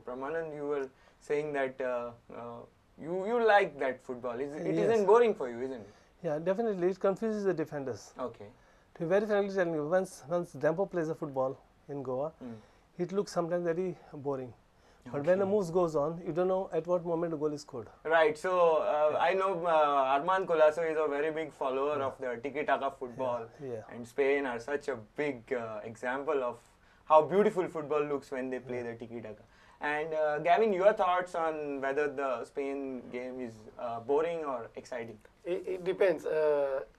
Brahmanand, you were saying that you like that football. It Yes. isn't boring for you, isn't it? Yeah, definitely. It confuses the defenders. Okay. To be very frankly telling you, once Dempo plays a football in Goa, it looks sometimes very boring. But when the moves goes on, you don't know at what moment the goal is scored. Right. So I know Armand Colasso is a very big follower of the tiki-taka football, and Spain are such a big example of how beautiful football looks when they play the tiki-taka. And Gavin, your thoughts on whether the Spain game is boring or exciting? It depends.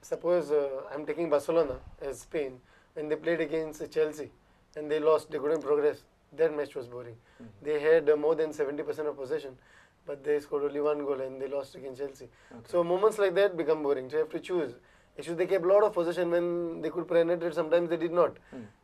Suppose I'm taking Barcelona as Spain. When they played against Chelsea and they lost, they couldn't progress. That match was boring. They had more than 70% of possession, but they scored only one goal and they lost against Chelsea. So moments like that become boring. So you have to choose. Actually, they kept a lot of possession when they could penetrate. Sometimes they did not,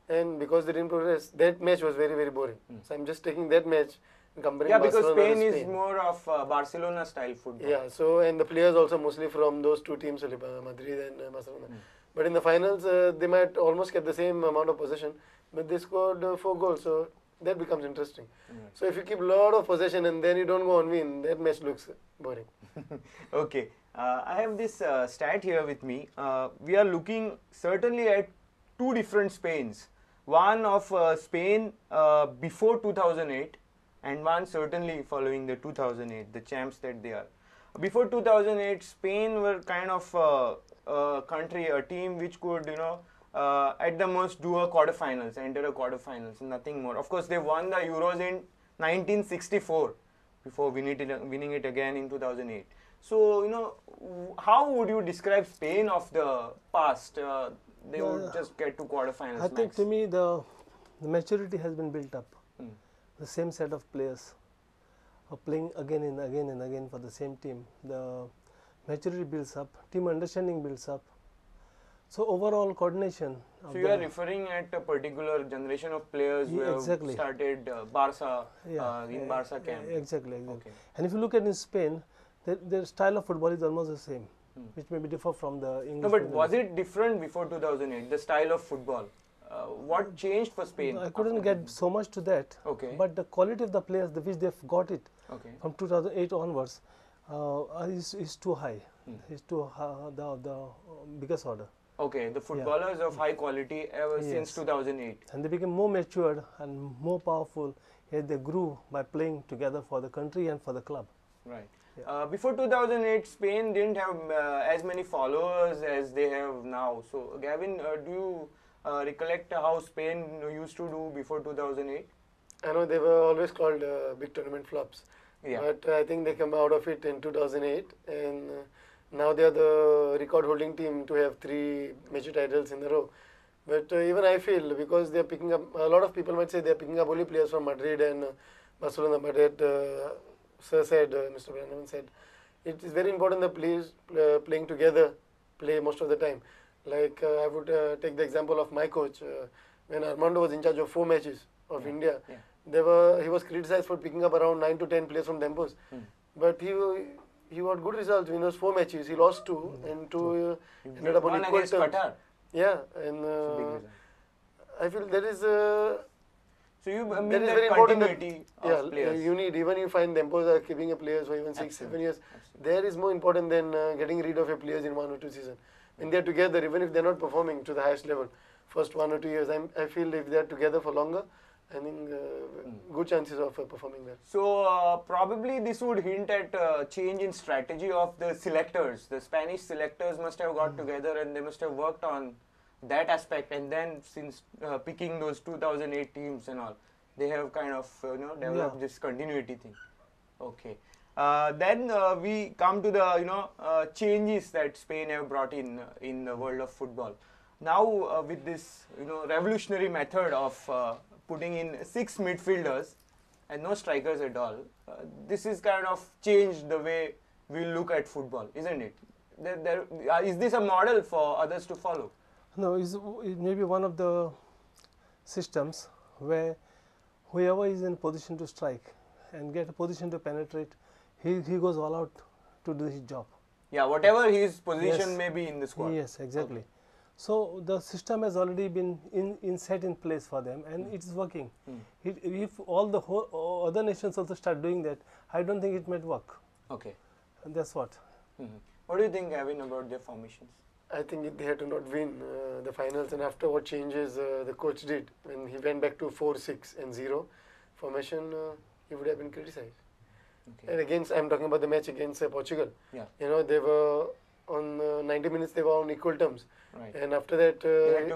and because they didn't progress, that match was very, very boring. So I'm just taking that match and comparing. Yeah, because Barcelona Spain to is more of Barcelona style football. Yeah. So and the players also mostly from those two teams, Madrid and Barcelona. But in the finals, they might almost get the same amount of possession, but they scored 4 goals. So that becomes interesting. So if you keep a lot of possession and then you don't go on win, that match looks boring. Okay. I have this stat here with me. We are looking certainly at 2 different Spains. One of Spain before 2008 and one certainly following the 2008, the champs that they are. Before 2008, Spain were kind of a country, a team which could, at the most do a quarterfinals, enter a quarterfinals, nothing more. Of course, they won the Euros in 1964 before winning it again in 2008. So, how would you describe Spain of the past? They would just get to quarterfinals. I think to me the maturity has been built up. The same set of players are playing again and again and again for the same team. The maturity builds up, team understanding builds up. So overall coordination. So you are referring at a particular generation of players who have started Barca in Barca camp. Exactly. Okay. And if you look at in Spain, their style of football is almost the same, which may be different from the English. No, but was it different before 2008? The style of football. What changed for Spain? I couldn't get so much to that. Okay. But the quality of the players, which they've got it from 2008 onwards, is too high. Is too the biggest order. Okay, the footballers of high quality ever since 2008. And they became more matured and more powerful as they grew by playing together for the country and for the club. Right. Before 2008, Spain didn't have as many followers as they have now. So, Gavin, do you recollect how Spain used to do before 2008? I know they were always called big tournament flops. Yeah. But I think they came out of it in 2008 and now they are the record-holding team to have 3 major titles in a row. But even I feel, because they are picking up, a lot of people might say they are picking up only players from Madrid and Barcelona, but Sir said, Mr. Brahmanand said, it is very important that players playing together play most of the time. Like I would take the example of my coach. When Armando was in charge of 4 matches of India, he was criticized for picking up around 9 to 10 players from Dempos. But he got good results in those 4 matches. He lost 2 and 2 ended up on equal terms. Yeah, and I feel there is so you that mean is that very important. continuity of players. You need, even you find Dempos are keeping a players for even 6-7 years. There is more important than getting rid of your players in 1 or 2 seasons. When they are together, even if they are not performing to the highest level, first 1 or 2 years, I feel if they are together for longer, I think good chances of performing well. So probably this would hint at a change in strategy of the selectors. The Spanish selectors must have got together and they must have worked on that aspect, and then since picking those 2008 teams and all, they have kind of developed this continuity thing. Okay. Then we come to the changes that Spain have brought in the world of football. Now with this revolutionary method of putting in 6 midfielders and no strikers at all, this is kind of changed the way we look at football, isn't it? Is this a model for others to follow? No, it may be one of the systems where whoever is in position to strike and get a position to penetrate, he goes all out to do his job. Yeah, whatever his position may be in the squad. Yes, exactly. Okay. So the system has already been set in place for them, and it is working. If all the other nations also start doing that, I don't think it might work. Okay. And that's what. What do you think, Gavin, about their formations? I think they had to not win the finals, and after what changes the coach did when he went back to 4-6-0 formation, he would have been criticized. Okay. And against, I'm talking about the match against Portugal. Yeah. You know, they were on 90 minutes. They were on equal terms. Right. And after that,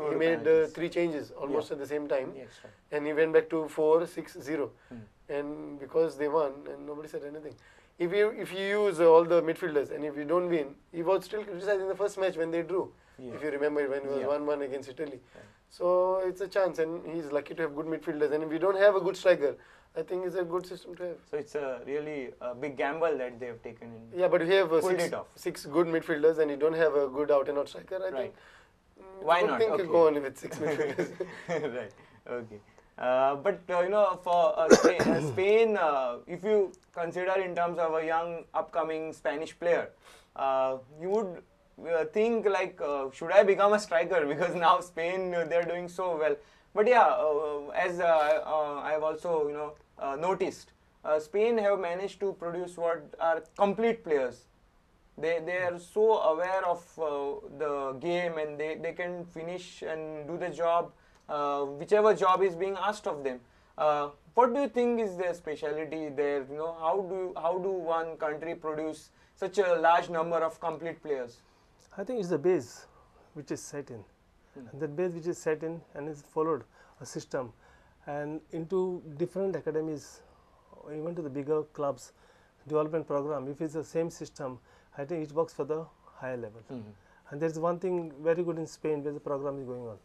he made 3 changes almost at the same time. Yes, right. And he went back to 4-6-0. And because they won, and nobody said anything. If you use all the midfielders and if you don't win, he was still criticized in the first match when they drew. Yeah. If you remember, when it was 1-1 against Italy. Right. So it's a chance, and he's lucky to have good midfielders. And if you don't have a good striker, I think it's a good system to have. So it's a really big gamble that they have taken in. Yeah, but if you have six good midfielders and you don't have a good out-and-out striker, I think. Why not? think you go on with 6 midfielders. Right. Okay. But you know, for Spain, if you consider in terms of a young upcoming Spanish player, you would think like, should I become a striker? Because now Spain, they're doing so well. But yeah, as I have also noticed, Spain have managed to produce what are complete players. They are so aware of the game, and they can finish and do the job, whichever job is being asked of them. What do you think is their speciality there? You know, how do one country produce such a large number of complete players? I think it's the base which is set in. And that base which is set in and is followed a system, and into different academies, even to the bigger clubs, development program. If it's the same system, I think it works for the higher level. And there is one thing very good in Spain where the program is going on.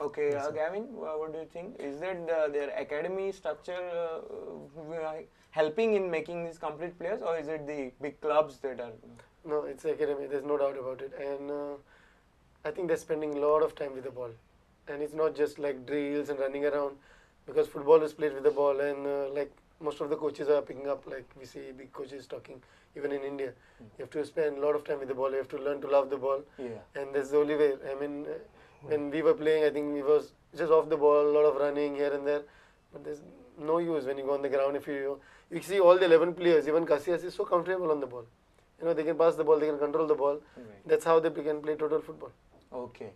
Okay, Gavin, what do you think? Is that their academy structure helping in making these complete players, or is it the big clubs that are? No, it's the academy. There's no doubt about it. And I think they're spending a lot of time with the ball. And it's not just like drills and running around, because football is played with the ball, and like most of the coaches are picking up, like we see big coaches talking, even in India. You have to spend a lot of time with the ball. You have to learn to love the ball. And that's the only way. I mean, when we were playing, I think we was just off the ball, a lot of running here and there. But there's no use when you go on the ground. If you see all the 11 players, even Casillas is so comfortable on the ball. You know, they can pass the ball, they can control the ball. That's how they can play total football. Okay.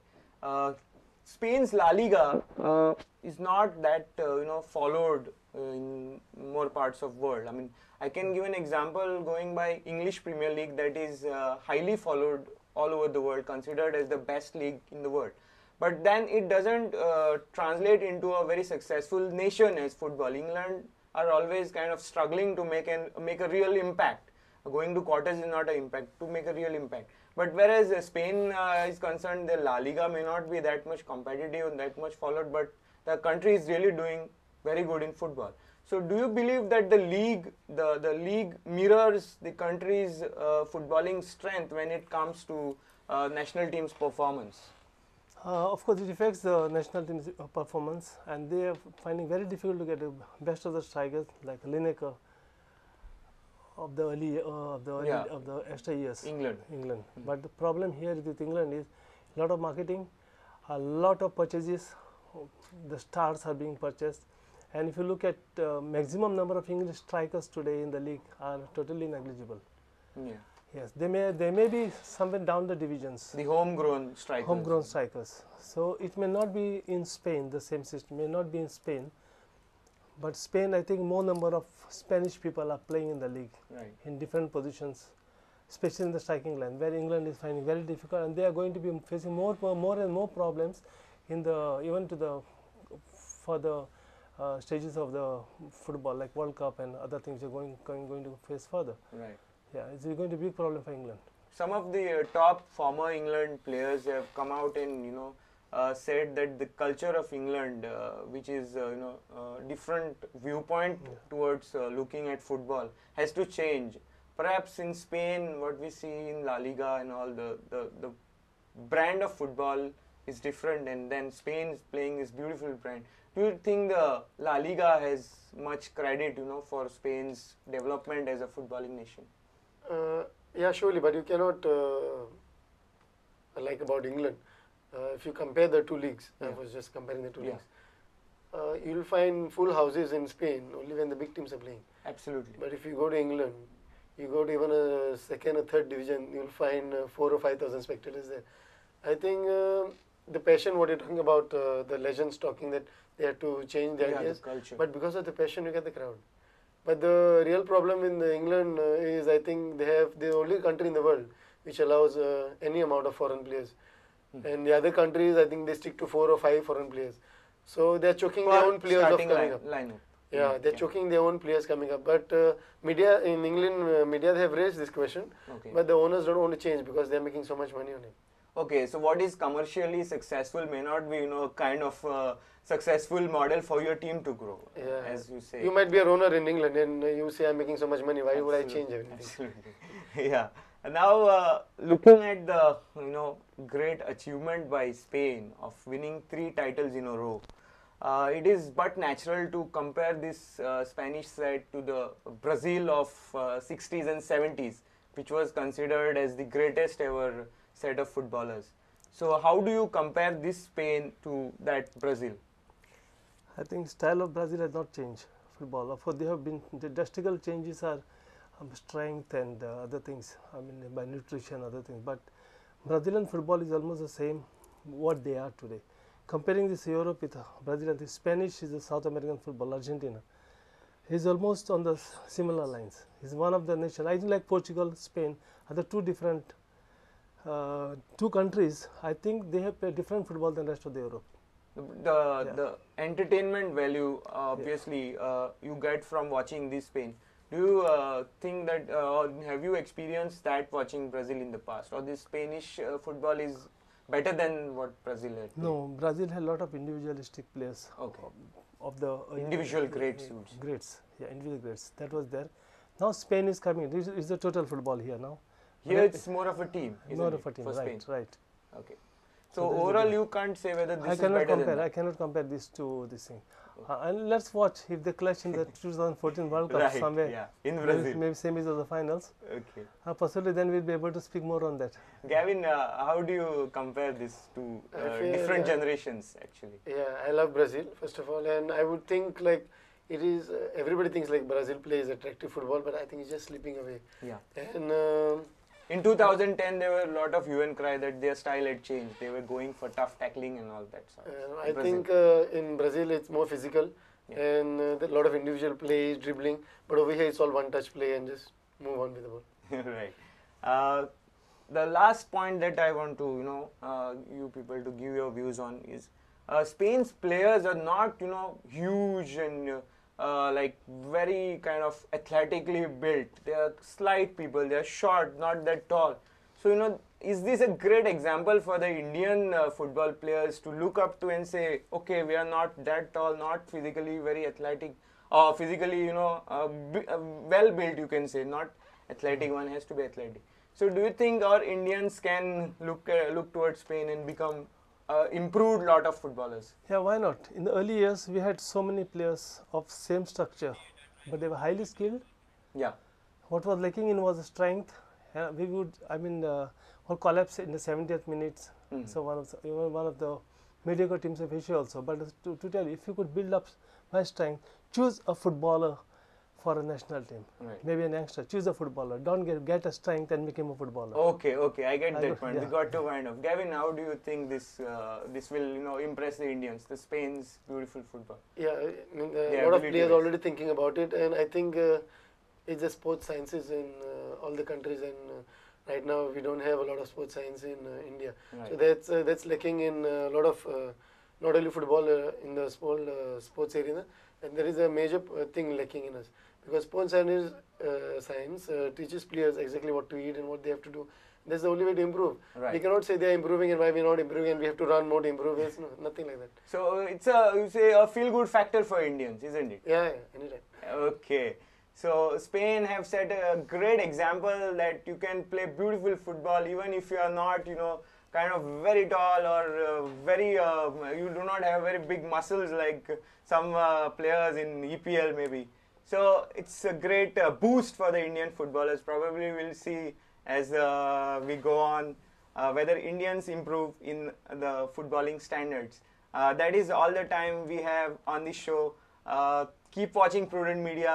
Spain's La Liga is not that followed in more parts of world. I mean, I can give an example going by English Premier League, that is highly followed all over the world, considered as the best league in the world. But then it doesn't translate into a very successful nation as football. England are always kind of struggling to make a real impact. Going to quarters is not an impact, to make a real impact. But whereas Spain is concerned, the La Liga may not be that much competitive and that much followed, but the country is really doing very good in football. So do you believe that the league mirrors the country's footballing strength when it comes to national team's performance? Of course, it affects the national team's performance, and they are finding very difficult to get the best of the strikers like Lineker of the extra years. England. But the problem here with England is a lot of marketing, a lot of purchases. The stars are being purchased, and if you look at maximum number of English strikers today in the league are totally negligible. Yes, they may be somewhere down the divisions. The homegrown strikers. So it may not be in Spain. The same system may not be in Spain. But Spain, I think more number of Spanish people are playing in the league in different positions, especially in the striking line, where England is finding very difficult, and they are going to be facing more and more problems in the further stages of the football, like World Cup and other things are going to face further. Yeah, it's going to be a big problem for England. Some of the top former England players have come out and said that the culture of England, which is different viewpoint towards looking at football, has to change. Perhaps in Spain, what we see in La Liga and all, the brand of football is different, and then Spain is playing this beautiful brand. Do you think the La Liga has much credit, for Spain's development as a footballing nation? Yeah, surely, but you cannot like about England. if you compare the two leagues, I Yeah. was just comparing the two Yeah. leagues, you'll find full houses in Spain only when the big teams are playing. Absolutely. But if you go to England, you go to even a second or third division, you'll find 4 or 5,000 spectators there. I think the passion, what you're talking about, the legends talking that they had to change their Yeah, the ideas, culture. but because of the passion, you get the crowd. But the real problem in the England is, I think they have the only country in the world which allows any amount of foreign players. And the other countries, I think they stick to 4 or 5 foreign players. So they're choking their own players off coming up. Lineup. Yeah, they're choking their own players coming up. But media in England, media they have raised this question, Okay. but the owners don't want to change because they're making so much money on it. Okay, so what is commercially successful may not be, kind of successful model for your team to grow, Yeah. as you say. You might be a owner in England and you say, I'm making so much money, why would I change everything? Absolutely. Yeah. And now, looking at the, great achievement by Spain of winning 3 titles in a row, it is but natural to compare this Spanish side to the Brazil of 60s and 70s, which was considered as the greatest ever set of footballers. So how do you compare this Spain to that Brazil? I think style of Brazil has not changed. Football, of course, they have been the drastical changes are strength and other things. I mean, by nutrition, other things. But Brazilian football is almost the same what they are today. Comparing this Europe with Brazil, the Spanish is the South American football. Argentina is almost on the similar lines. Is one of the nations. I think like Portugal, Spain are the two different two countries. I think they have played different football than the rest of the Europe. The entertainment value, obviously, you get from watching this Spain. Do you think that, have you experienced that watching Brazil in the past, or this Spanish football is better than what Brazil had? No, Brazil had a lot of individualistic players. Okay. Of the Individual greats. Greats, yeah, individual greats. That was there. Now Spain is coming. This is the total football here now. Here it's more of a team, isn't more it, of a team, for Spain? right. Okay. So overall, you can't say whether this is better than that. I cannot compare this to this thing. And let's watch if they clash in the 2014 World Cup somewhere. Yeah, in Brazil. Maybe semis or the finals. Okay. Possibly then we'll be able to speak more on that. Gavin, how do you compare this to different generations actually? Yeah, I love Brazil first of all, and I would think like it is. Everybody thinks like Brazil plays attractive football, but I think it's just slipping away. Yeah. And in 2010, there were a lot of hue and cry that their style had changed. They were going for tough tackling and all that sort. I think in Brazil it's more physical, and a lot of individual play, dribbling. But over here it's all one-touch play and just move on with the ball. Right. The last point that I want to, you people to give your views on is Spain's players are not, huge and like very kind of athletically built. They are slight people. They are short, not that tall. So, is this a great example for the Indian football players to look up to and say, okay, we are not that tall, not physically very athletic, or physically, well built, you can say, not athletic. One has to be athletic. So, do you think our Indians can look towards Spain and become improved lot of footballers? Yeah, why not? In the early years, we had so many players of same structure, but they were highly skilled. Yeah. What was lacking in was strength. We would, or collapse in the 70th minutes. So one of the mediocre teams of Asia also. But to tell you, if you could build up by strength, choose a footballer for a national team. Right. Maybe an youngster. Choose a footballer. Don't get a strength and make him a footballer. Okay, I get that point. We got to find out. Gavin, how do you think this will impress the Indians, the Spain's beautiful football? Yeah, a lot of players already thinking about it, and I think it's the sports sciences in all the countries, and right now we don't have a lot of sports science in India. Right. So that's lacking in a lot of not only football in the small sports arena, and there is a major thing lacking in us. Because sports science teaches players exactly what to eat and what they have to do. That's the only way to improve. Right. We cannot say they are improving and why we are not improving and we have to run more to improve. No, nothing like that. So it's a feel-good factor for Indians, isn't it? Yeah, anytime. Okay. So Spain have set a great example that you can play beautiful football even if you are not, kind of very tall or you do not have very big muscles like some players in EPL maybe. So it's a great boost for the Indian footballers. Probably we'll see as we go on. whether Indians improve in the footballing standards. That is all the time we have on this show. Keep watching Prudent Media.